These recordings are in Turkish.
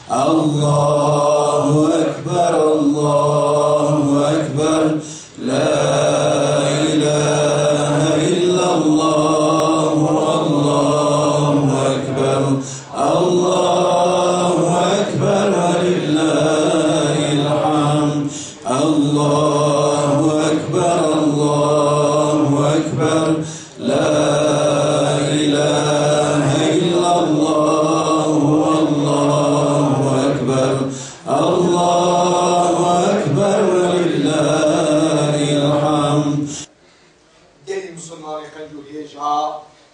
Allahu Ekber, Allahu Ekber, La ilahe illallah, Allahu Ekber, Allahu Ekber ve lillahil hamd. Allahu Ekber, Allahu Ekber, La ilahe illallah, Allahu Ekber, Allahu Ekber ve lillahil hamd. Dei musulmani kanjuheja,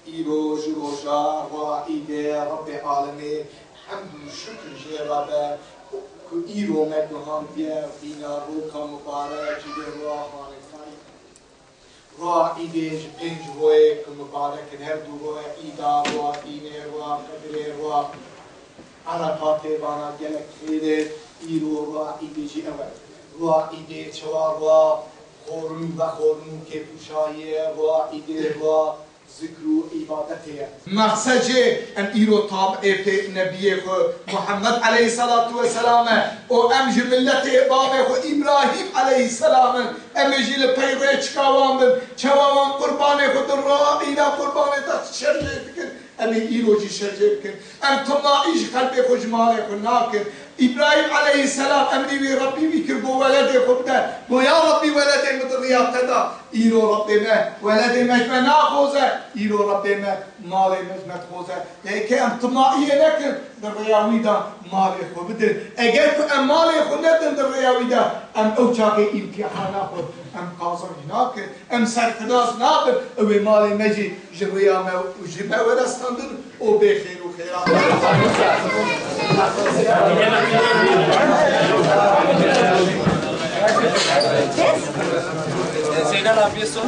ilo juroja, wa ide Rabbi alemi, hamdu şükür jerabe, ku ilo medluhan diye dina ruka mübarek jide ruahane kayıp. Rua ide penj roye ku mübarek her du roye ida rua ine rua kadire rua arakate bana gelek ide ilo rua ide ji evvel. Rua ide çava rua Korun ve korun ke puşaye ve ide ve zikru ibadetiye. Maqsadje em iro tab ete nebiye ko Muhammed aleyhissalatu vesselam'e o emji milleti babe ko İbrahim aleyhisselam'ın emjili peyre çıkavandır çavavan kurbanı ko durra ila kurbanı da şerce fikir emi iroji şerce fikir em tumna iş kalbe ko cmale ko nakir İbrahim aleyhisselam emri ve Rabbi fikir bu velede kubde bu ya Rabbi velede müdürriyat da İro Rabbime velede mecme nahoze İro Rabbime mali mecmet hoze ki em tumaiye nekir derriyavida mali kubdir eğer ku em mali kubdir derriyavida em uçağı imtihana kub em kazan nakir em serfinas nakir ve mali meci jirriyame jibe velastandır o bekhiru khairat. Zeynel abiye sor.